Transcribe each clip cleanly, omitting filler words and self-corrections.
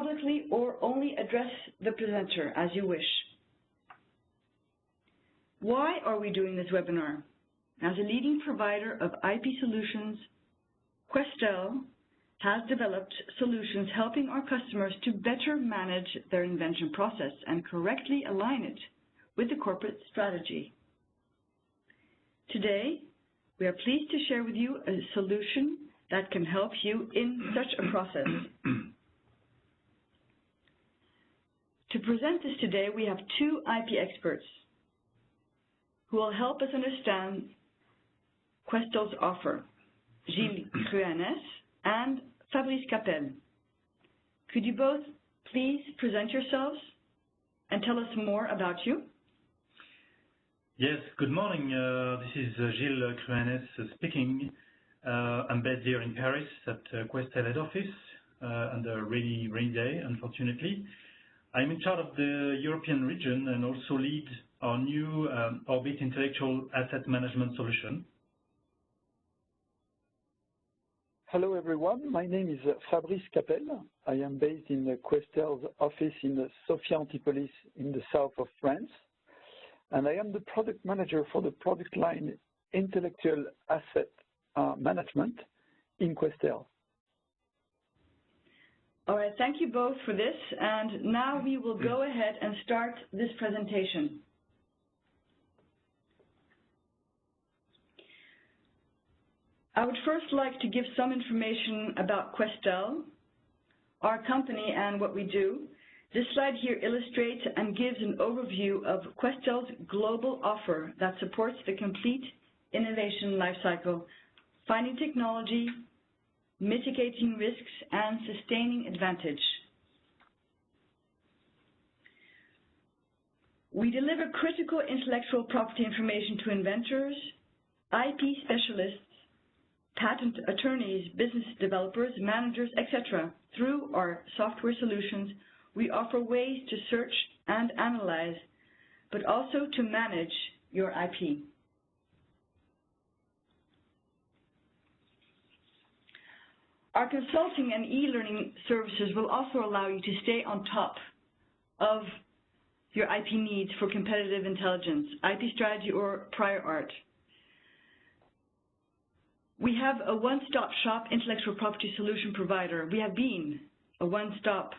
publicly or only address the presenter as you wish. Why are we doing this webinar? As a leading provider of IP solutions, Questel has developed solutions helping our customers to better manage their invention process and correctly align it with the corporate strategy. Today, we are pleased to share with you a solution that can help you in such a process. To present this today, we have two IP experts who will help us understand Questel's offer, Gilles Cruanes and Fabrice Capel. Could you both please present yourselves and tell us more about you? Yes, good morning. This is Gilles Cruanes speaking. I'm based here in Paris at Questel head office under a rainy day, unfortunately. I'm in charge of the European region and also lead our new Orbit intellectual asset management solution. Hello everyone, my name is Fabrice Capel. I am based in Questel's office in Sophia Antipolis in the south of France. And I am the product manager for the product line Intellectual Asset Management in Questel. All right, thank you both for this. And now we will go ahead and start this presentation. I would first like to give some information about Questel, our company, and what we do. This slide here illustrates and gives an overview of Questel's global offer that supports the complete innovation lifecycle, finding technology, mitigating risks, and sustaining advantage. We deliver critical intellectual property information to inventors, IP specialists, patent attorneys, business developers, managers, etc. Through our software solutions, we offer ways to search and analyze, but also to manage your IP. Our consulting and e-learning services will also allow you to stay on top of your IP needs for competitive intelligence, IP strategy, or prior art. We have a one-stop shop intellectual property solution provider. We have been a one-shop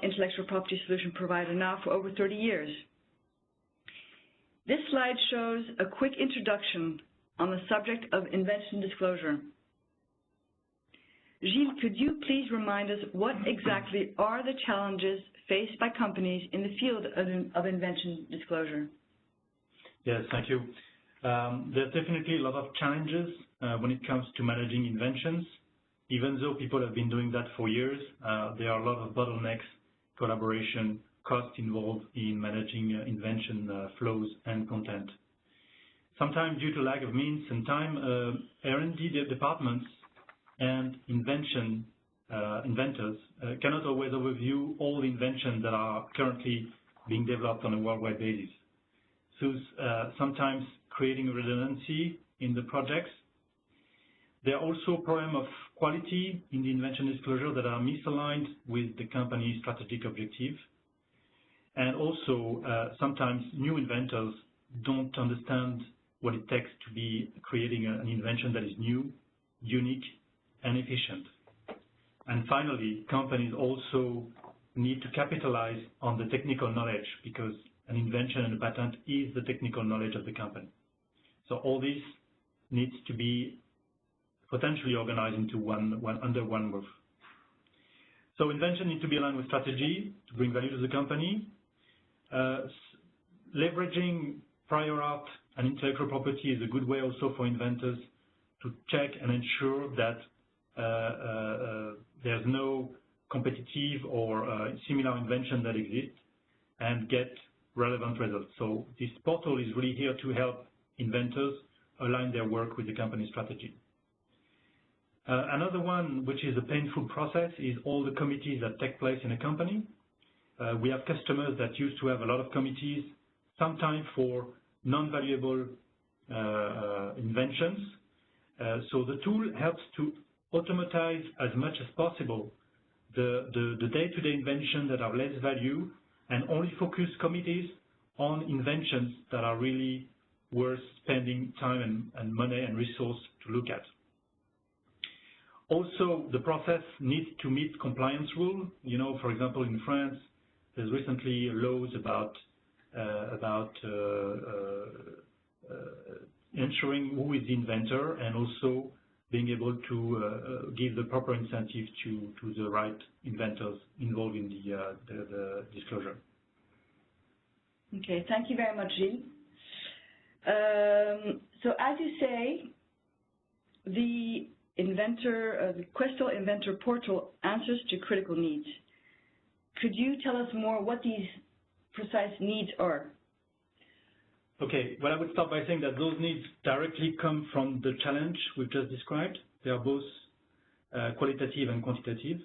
intellectual property solution provider now for over 30 years. This slide shows a quick introduction on the subject of invention disclosure. Gilles, could you please remind us what exactly are the challenges faced by companies in the field of invention disclosure? Yes, thank you. There's definitely a lot of challenges when it comes to managing inventions. Even though people have been doing that for years, there are a lot of bottlenecks, collaboration, cost involved in managing invention flows and content. Sometimes due to lack of means and time, R&D departments and inventors cannot always overview all the inventions that are currently being developed on a worldwide basis. So sometimes creating redundancy in the projects. There are also problems of quality in the invention disclosure that are misaligned with the company's strategic objective. And also, sometimes new inventors don't understand what it takes to be creating an invention that is new, unique, and efficient. And finally, companies also need to capitalize on the technical knowledge because an invention and a patent is the technical knowledge of the company. So all this needs to be potentially organized into under one roof. So invention needs to be aligned with strategy to bring value to the company. Leveraging prior art and intellectual property is a good way also for inventors to check and ensure that there's no competitive or similar invention that exists and get relevant results. So this portal is really here to help inventors align their work with the company strategy. Another one, which is a painful process, is all the committees that take place in a company. We have customers that used to have a lot of committees, sometimes for non-valuable inventions. So the tool helps to automatize as much as possible the day-to-day inventions that are less value and only focus committees on inventions that are really worth spending time and money and resource to look at. Also, the process needs to meet compliance rules. You know, for example, in France, there's recently laws about ensuring who is the inventor and also being able to give the proper incentive to the right inventors involved in the disclosure. Okay, thank you very much, Gilles. So as you say, the Questel Inventor Portal answers to critical needs. Could you tell us more what these precise needs are? Okay, well, I would start by saying that those needs directly come from the challenge we've just described. They are both qualitative and quantitative,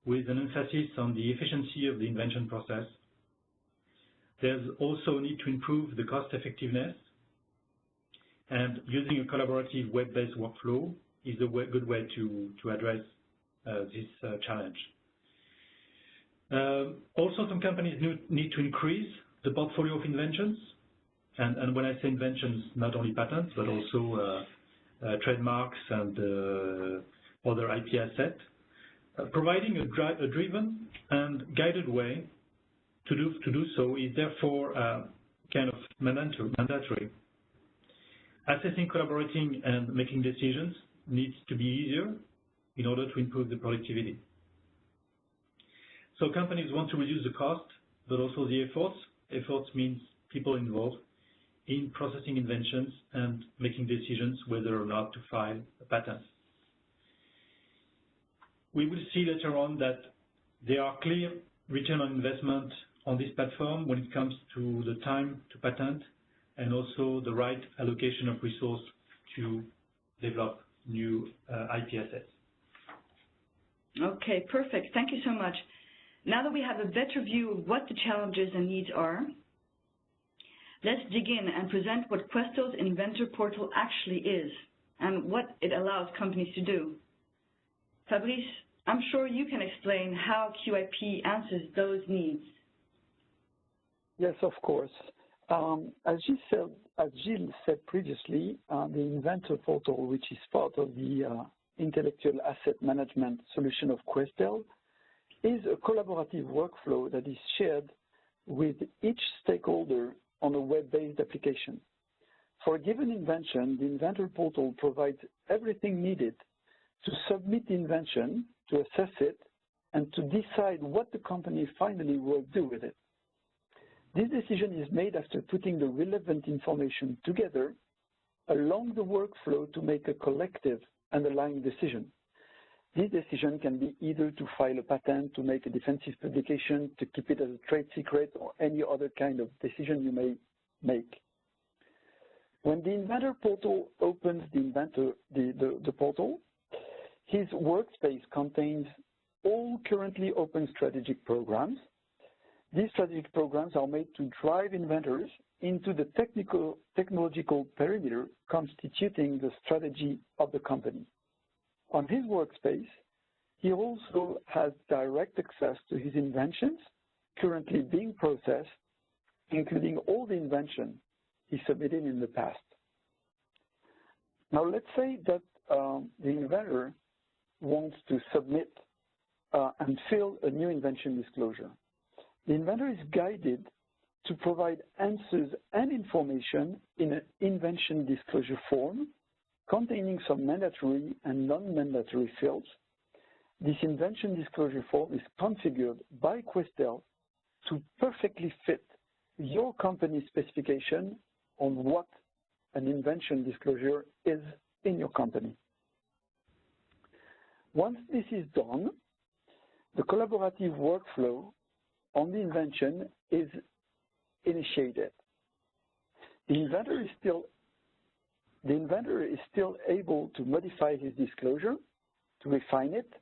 with an emphasis on the efficiency of the invention process. There's also a need to improve the cost effectiveness, and using a collaborative web-based workflow is a good way to address this challenge. Also, some companies need to increase the portfolio of inventions. And when I say inventions, not only patents, but also trademarks and other IP assets, providing a driven and guided way to do so is therefore kind of mandatory. Assessing, collaborating, and making decisions needs to be easier in order to improve the productivity. So companies want to reduce the cost, but also the efforts. Efforts means people involved in processing inventions and making decisions whether or not to file a patent. We will see later on that there are clear return on investment on this platform when it comes to the time to patent and also the right allocation of resource to develop new IP assets. Okay, perfect. Thank you so much. Now that we have a better view of what the challenges and needs are, let's dig in and present what Questel's Inventor Portal actually is and what it allows companies to do. Fabrice, I'm sure you can explain how QIP answers those needs. Yes, of course. As Gilles said previously, the Inventor Portal, which is part of the intellectual asset management solution of Questel, is a collaborative workflow that is shared with each stakeholder on a web-based application. For a given invention, the Inventor Portal provides everything needed to submit the invention, to assess it, and to decide what the company finally will do with it. This decision is made after putting the relevant information together along the workflow to make a collective underlying decision. This decision can be either to file a patent, to make a defensive publication, to keep it as a trade secret, or any other kind of decision you may make. When the Inventor Portal opens the portal, his workspace contains all currently open strategic programs. These strategic programs are made to drive inventors into the technological perimeter constituting the strategy of the company. On his workspace, he also has direct access to his inventions currently being processed, including all the inventions he submitted in the past. Now, let's say that the inventor wants to submit and fill a new invention disclosure. The inventor is guided to provide answers and information in an invention disclosure form containing some mandatory and non-mandatory fields. This invention disclosure form is configured by Questel to perfectly fit your company's specification on what an invention disclosure is in your company. Once this is done, the collaborative workflow on the invention is initiated. The inventor is still able to modify his disclosure, to refine it,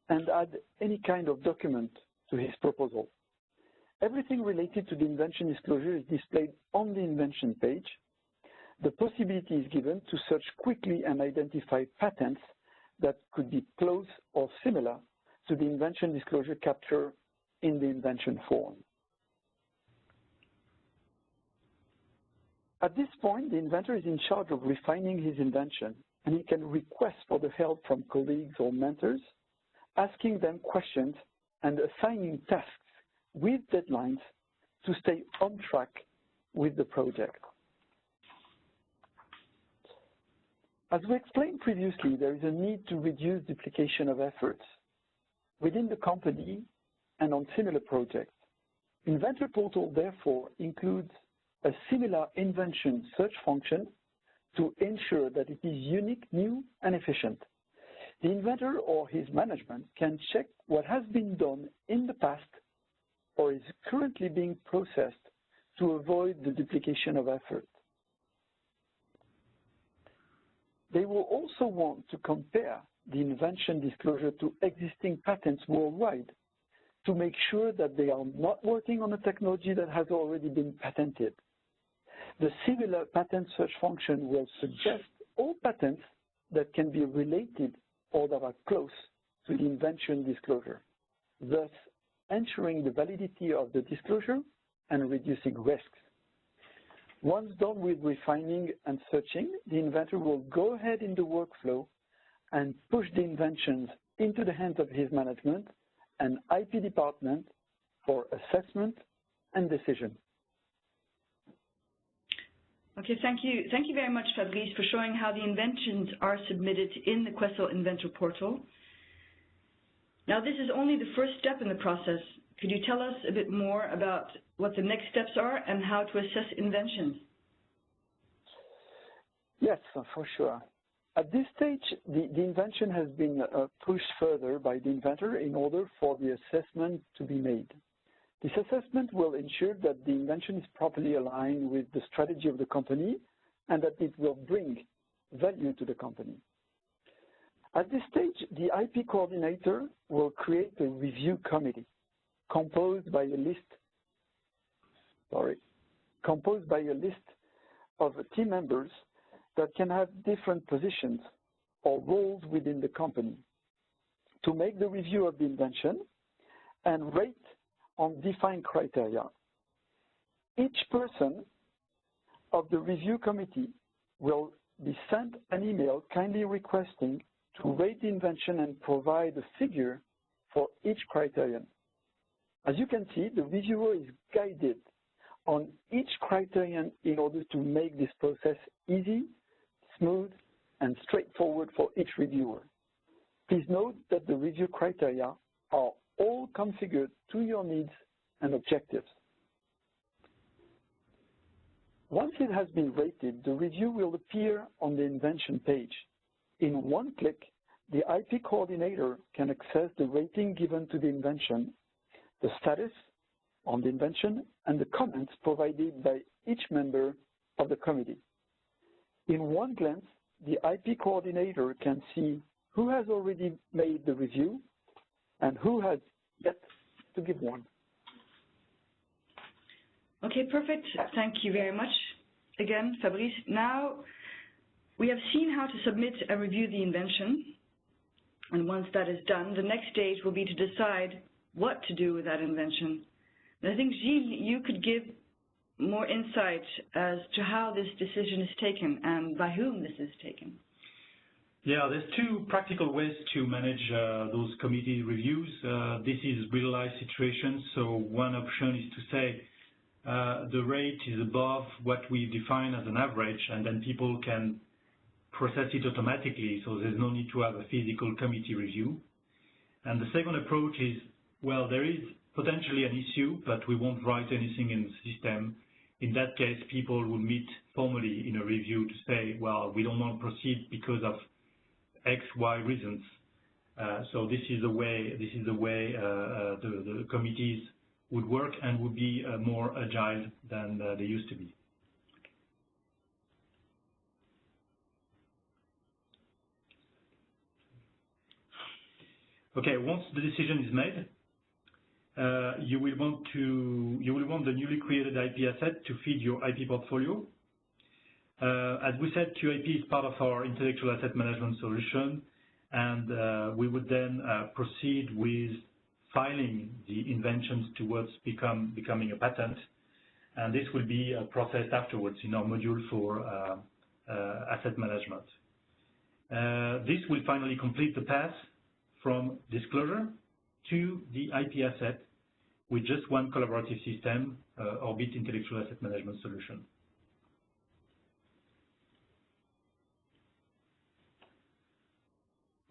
and add any kind of document to his proposal. Everything related to the invention disclosure is displayed on the invention page. The possibility is given to search quickly and identify patents that could be close or similar, to the invention disclosure capture in the invention form. At this point, the inventor is in charge of refining his invention, and he can request for the help from colleagues or mentors, asking them questions and assigning tasks with deadlines to stay on track with the project. As we explained previously, there is a need to reduce duplication of efforts within the company and on similar projects. Inventor Portal, therefore, includes a similar invention search function to ensure that it is unique, new, and efficient. The inventor or his management can check what has been done in the past or is currently being processed to avoid the duplication of effort. They will also want to compare the invention disclosure to existing patents worldwide to make sure that they are not working on a technology that has already been patented. The similar patent search function will suggest all patents that can be related or that are close to the invention disclosure, thus ensuring the validity of the disclosure and reducing risks. Once done with refining and searching, the inventor will go ahead in the workflow and push the inventions into the hands of his management and IP department for assessment and decision. Okay, thank you. Thank you very much, Fabrice, for showing how the inventions are submitted in the Questel Inventor Portal. Now, this is only the first step in the process. Could you tell us a bit more about what the next steps are and how to assess inventions? Yes, for sure. At this stage, the invention has been pushed further by the inventor in order for the assessment to be made. This assessment will ensure that the invention is properly aligned with the strategy of the company and that it will bring value to the company. At this stage, the IP coordinator will create a review committee composed by a list of team members that can have different positions or roles within the company to make the review of the invention and rate on defined criteria. Each person of the review committee will be sent an email kindly requesting to rate the invention and provide a figure for each criterion. As you can see, the reviewer is guided on each criterion in order to make this process easy, smooth, and straightforward for each reviewer. Please note that the review criteria are all configured to your needs and objectives. Once it has been rated, the review will appear on the invention page. In one click, the IP coordinator can access the rating given to the invention, the status on the invention, and the comments provided by each member of the committee. In one glance, the IP coordinator can see who has already made the review and who has yet to give one. Okay, perfect. Thank you very much again, Fabrice. Now, we have seen how to submit and review the invention. And once that is done, the next stage will be to decide what to do with that invention. And I think, Gilles, you could give more insight as to how this decision is taken and by whom this is taken. Yeah, there's two practical ways to manage those committee reviews. This is real-life situations, so one option is to say the rate is above what we define as an average, and then people can process it automatically, so there's no need to have a physical committee review. And the second approach is, well, there is potentially an issue, but we won't write anything in the system. In that case, people will meet formally in a review to say, well, we don't want to proceed because of X, Y reasons. So this is the way the committees would work and would be more agile than they used to be. Okay, once the decision is made, you will want the newly created IP asset to feed your IP portfolio. As we said, QIP is part of our intellectual asset management solution, and we would then proceed with filing the inventions towards becoming a patent, and this will be processed afterwards in our module for asset management. This will finally complete the path from disclosure to the IP asset with just one collaborative system, Orbit Intellectual Asset Management Solution.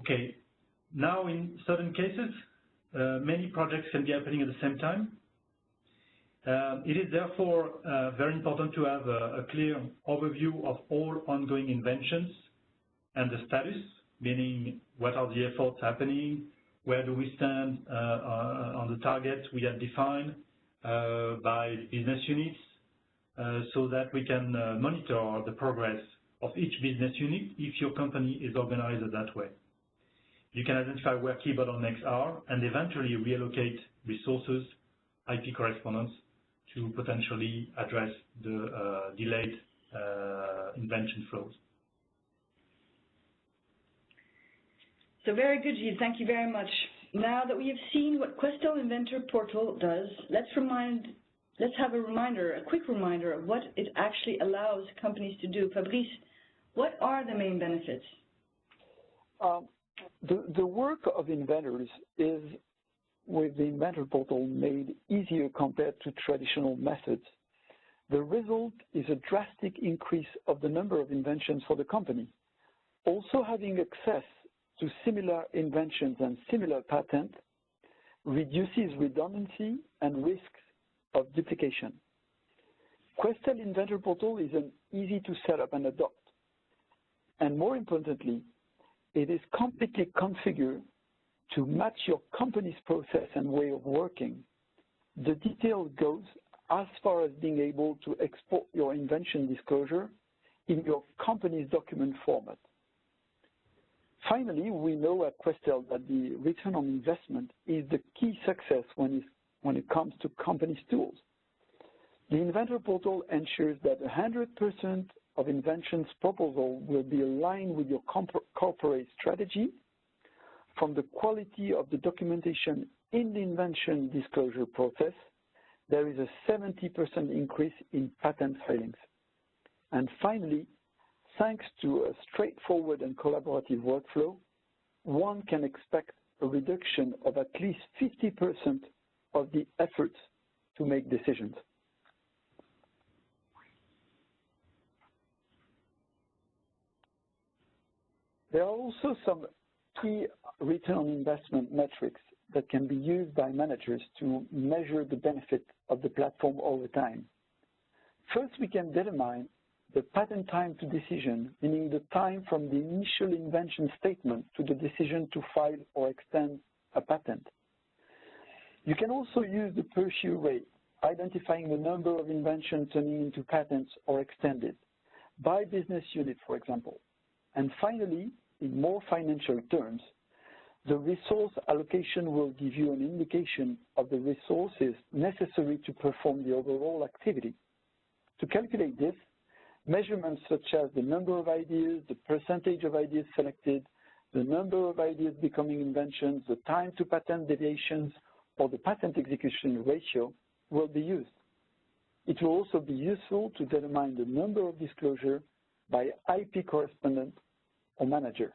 Okay, now in certain cases, many projects can be happening at the same time. It is therefore very important to have a clear overview of all ongoing inventions and the status, meaning what are the efforts happening, where do we stand on the targets we have defined by business units, so that we can monitor the progress of each business unit if your company is organized that way. You can identify where key bottlenecks are and eventually reallocate resources, IP correspondence, to potentially address the delayed invention flows. So very good, Gilles. Thank you very much. Now that we have seen what Questel Inventor Portal does, let's have a quick reminder of what it actually allows companies to do. Fabrice, what are the main benefits? The work of inventors is, with the Inventor Portal, made easier compared to traditional methods. The result is a drastic increase of the number of inventions for the company. Also, having access to similar inventions and similar patents reduces redundancy and risks of duplication. Questel Inventor Portal is easy to set up and adopt. And more importantly, it is completely configured to match your company's process and way of working. The detail goes as far as being able to export your invention disclosure in your company's document format. Finally, we know at Questel that the return on investment is the key success when it comes to companies' tools. The Inventor Portal ensures that 100% of inventions proposal will be aligned with your corporate strategy. From the quality of the documentation in the invention disclosure process, there is a 70% increase in patent filings. And finally, thanks to a straightforward and collaborative workflow, one can expect a reduction of at least 50% of the efforts to make decisions. There are also some key return on investment metrics that can be used by managers to measure the benefit of the platform over time. First, we can determine the patent time to decision, meaning the time from the initial invention statement to the decision to file or extend a patent. You can also use the pursue rate, identifying the number of inventions turning into patents or extended, by business unit, for example. And finally, in more financial terms, the resource allocation will give you an indication of the resources necessary to perform the overall activity. To calculate this, measurements such as the number of ideas, the percentage of ideas selected, the number of ideas becoming inventions, the time to patent deviations, or the patent execution ratio will be used. It will also be useful to determine the number of disclosure by IP correspondent or manager.